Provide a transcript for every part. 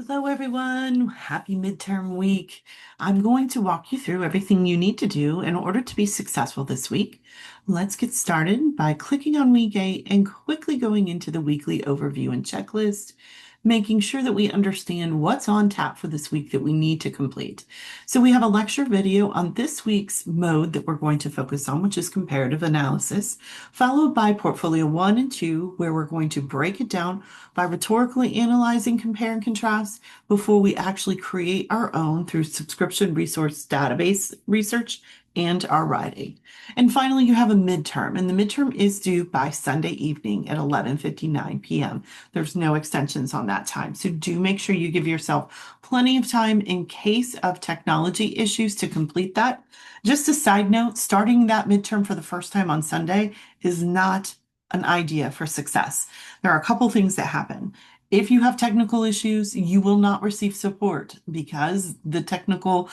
Hello, everyone. Happy midterm week. I'm going to walk you through everything you need to do in order to be successful this week. Let's get started by clicking on week 8 and quickly going into the weekly overview and checklist, making sure that we understand what's on tap for this week that we need to complete. So we have a lecture video on this week's mode that we're going to focus on, which is comparative analysis, followed by portfolio 1 and 2, where we're going to break it down by rhetorically analyzing compare and contrast before we actually create our own through subscription resource database research and our writing. And finally, you have a midterm, and the midterm is due by Sunday evening at 11:59 p.m. There's no extensions on that time. So do make sure you give yourself plenty of time in case of technology issues to complete that. Just a side note, starting that midterm for the first time on Sunday is not an idea for success. There are a couple things that happen. If you have technical issues, you will not receive support because the technical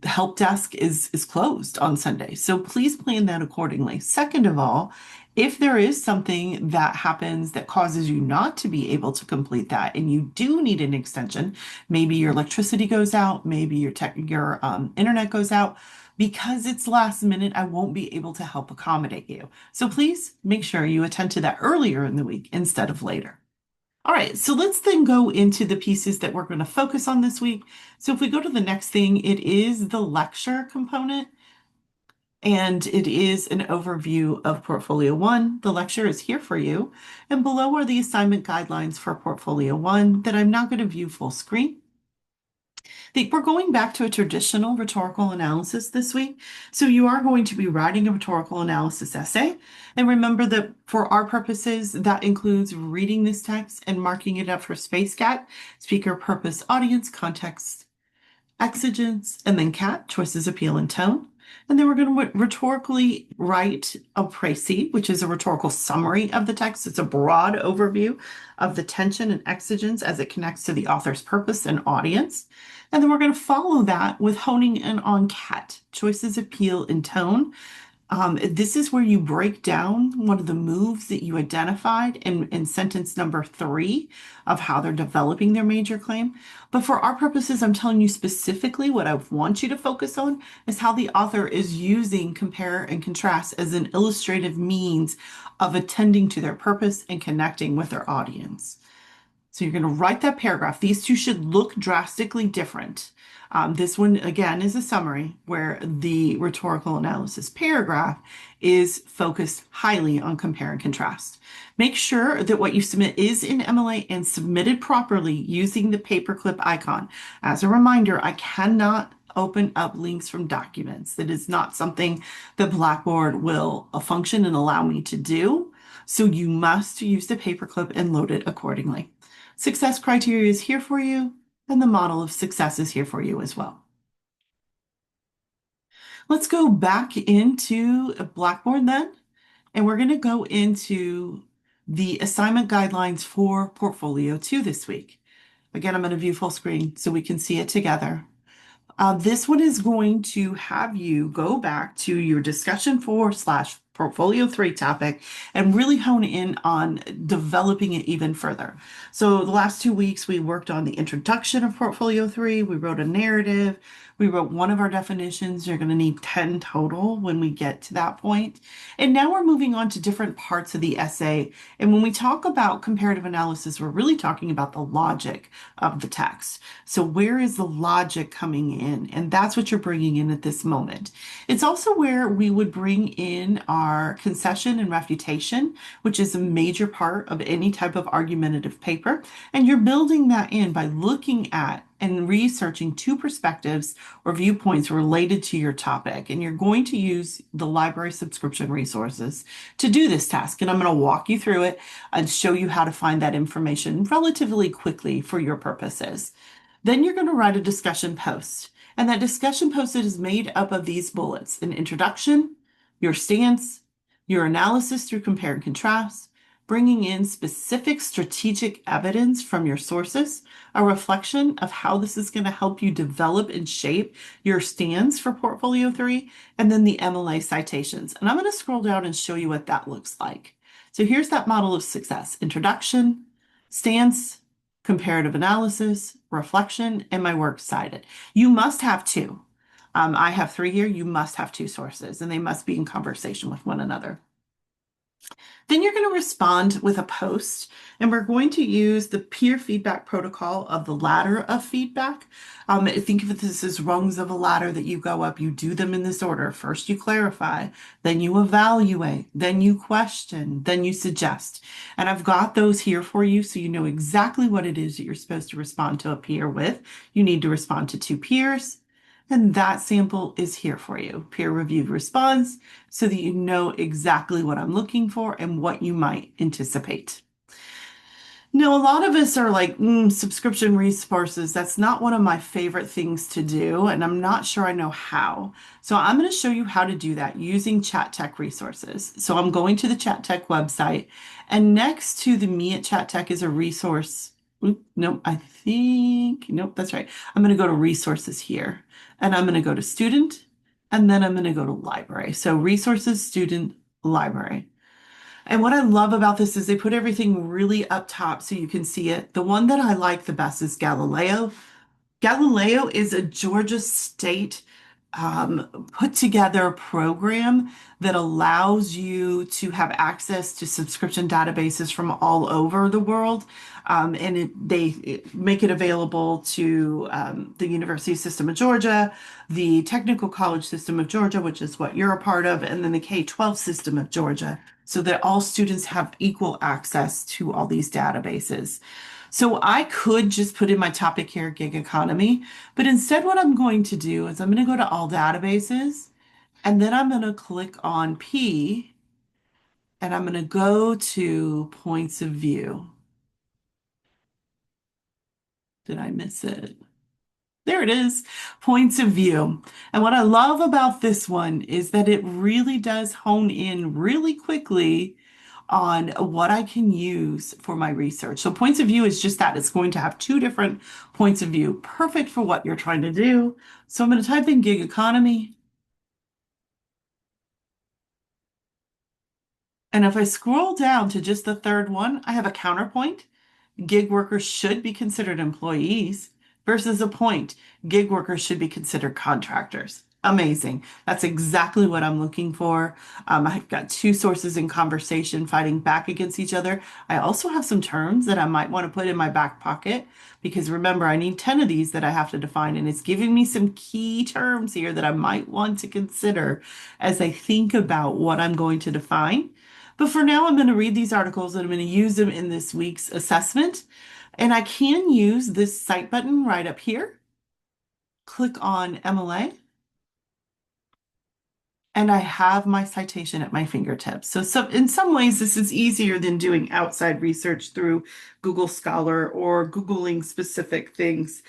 help desk is closed on Sunday. So please plan that accordingly. Second of all, if there is something that happens that causes you not to be able to complete that and you do need an extension, maybe your electricity goes out, maybe your internet goes out, because it's last minute, I won't be able to help accommodate you. So please make sure you attend to that earlier in the week instead of later. All right, so let's then go into the pieces that we're going to focus on this week. So if we go to the next thing, it is the lecture component, and it is an overview of Portfolio 1. The lecture is here for you, and below are the assignment guidelines for Portfolio 1 that I'm not going to view full screen. We're going back to a traditional rhetorical analysis this week. So you are going to be writing a rhetorical analysis essay. And remember that for our purposes, that includes reading this text and marking it up for SpaceCat, speaker purpose, audience, context, exigence, and then CAT, choices, appeal, and tone. And then we're going to rhetorically write a précis, which is a rhetorical summary of the text. It's a broad overview of the tension and exigence as it connects to the author's purpose and audience. And then we're going to follow that with honing in on CAT, choices, appeal, and tone. This is where you break down one of the moves that you identified in sentence number 3 of how they're developing their major claim. But for our purposes, I'm telling you specifically what I want you to focus on is how the author is using compare and contrast as an illustrative means of attending to their purpose and connecting with their audience. So you're going to write that paragraph. These two should look drastically different. This one, again, is a summary where the rhetorical analysis paragraph is focused highly on compare and contrast. Make sure that what you submit is in MLA and submitted properly using the paperclip icon. As a reminder, I cannot open up links from documents. That is not something that Blackboard will function and allow me to do. So you must use the paperclip and load it accordingly. Success criteria is here for you, and the model of success is here for you as well. Let's go back into Blackboard then, and we're going to go into the assignment guidelines for Portfolio 2 this week. Again, I'm going to view full screen so we can see it together. This one is going to have you go back to your discussion 4/Portfolio 3 topic and really hone in on developing it even further. So the last 2 weeks, we worked on the introduction of Portfolio 3. We wrote a narrative. We wrote one of our definitions. You're going to need 10 total when we get to that point. And now we're moving on to different parts of the essay. And when we talk about comparative analysis, we're really talking about the logic of the text. So where is the logic coming in? And that's what you're bringing in at this moment. It's also where we would bring in our concession and refutation, which is a major part of any type of argumentative paper. And you're building that in by looking at and researching 2 perspectives or viewpoints related to your topic. And you're going to use the library subscription resources to do this task. And I'm going to walk you through it and show you how to find that information relatively quickly for your purposes. Then you're going to write a discussion post. And that discussion post is made up of these bullets: an introduction, your stance, your analysis through compare and contrast, bringing in specific strategic evidence from your sources, a reflection of how this is going to help you develop and shape your stance for Portfolio 3, and then the MLA citations. And I'm going to scroll down and show you what that looks like. So here's that model of success: introduction, stance, comparative analysis, reflection, and my works cited. You must have two. I have three here. You must have two sources, and they must be in conversation with one another. Then you're going to respond with a post, and we're going to use the peer feedback protocol of the ladder of feedback. Think of this as rungs of a ladder that you go up. You do them in this order. First, you clarify, then you evaluate, then you question, then you suggest. And I've got those here for you so you know exactly what it is that you're supposed to respond to a peer with. You need to respond to two peers. And that sample is here for you, peer-reviewed response, so that you know exactly what I'm looking for and what you might anticipate. Now, a lot of us are like, subscription resources. That's not one of my favorite things to do, and I'm not sure I know how. So I'm going to show you how to do that using Chat Tech resources. So I'm going to the Chat Tech website, and next to the Me at Chat Tech is a resource. Nope, nope, that's right. I'm going to go to resources here, and I'm going to go to student, and then I'm going to go to library. So resources, student, library. And what I love about this is they put everything really up top so you can see it. The one that I like the best is Galileo. Galileo is a Georgia State put together program that allows you to have access to subscription databases from all over the world. And they make it available to the University System of Georgia, the Technical College System of Georgia, which is what you're a part of, and then the K-12 System of Georgia, so that all students have equal access to all these databases. So I could just put in my topic here, gig economy, but instead what I'm going to do is I'm going to go to all databases, and then I'm going to click on P, and I'm going to go to points of view. Did I miss it? There it is, points of view. And what I love about this one is that it really does hone in really quickly on what I can use for my research. So points of view is just that. It's going to have two different points of view, perfect for what you're trying to do. So I'm going to type in gig economy. And if I scroll down to just the third one, I have a counterpoint. Gig workers should be considered employees versus a point. Gig workers should be considered contractors. Amazing. That's exactly what I'm looking for. I've got two sources in conversation fighting back against each other. I also have some terms that I might want to put in my back pocket because remember, I need 10 of these that I have to define, and it's giving me some key terms here that I might want to consider as I think about what I'm going to define. But for now, I'm going to read these articles and I'm going to use them in this week's assessment. And I can use this cite button right up here. Click on MLA. And I have my citation at my fingertips. So in some ways, this is easier than doing outside research through Google Scholar or Googling specific things.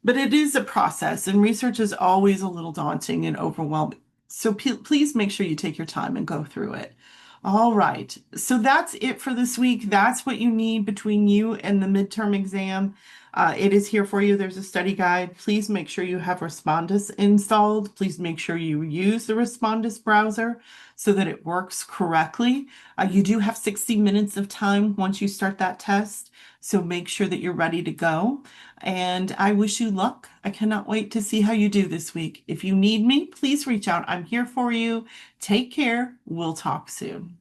But it is a process, and research is always a little daunting and overwhelming. So please make sure you take your time and go through it. All right, so that's it for this week. That's what you need between you and the midterm exam. It is here for you. There's a study guide. Please make sure you have Respondus installed. Please make sure you use the Respondus browser so that it works correctly. You do have 60 minutes of time once you start that test, so make sure that you're ready to go. And I wish you luck. I cannot wait to see how you do this week. If you need me, please reach out. I'm here for you. Take care. We'll talk soon.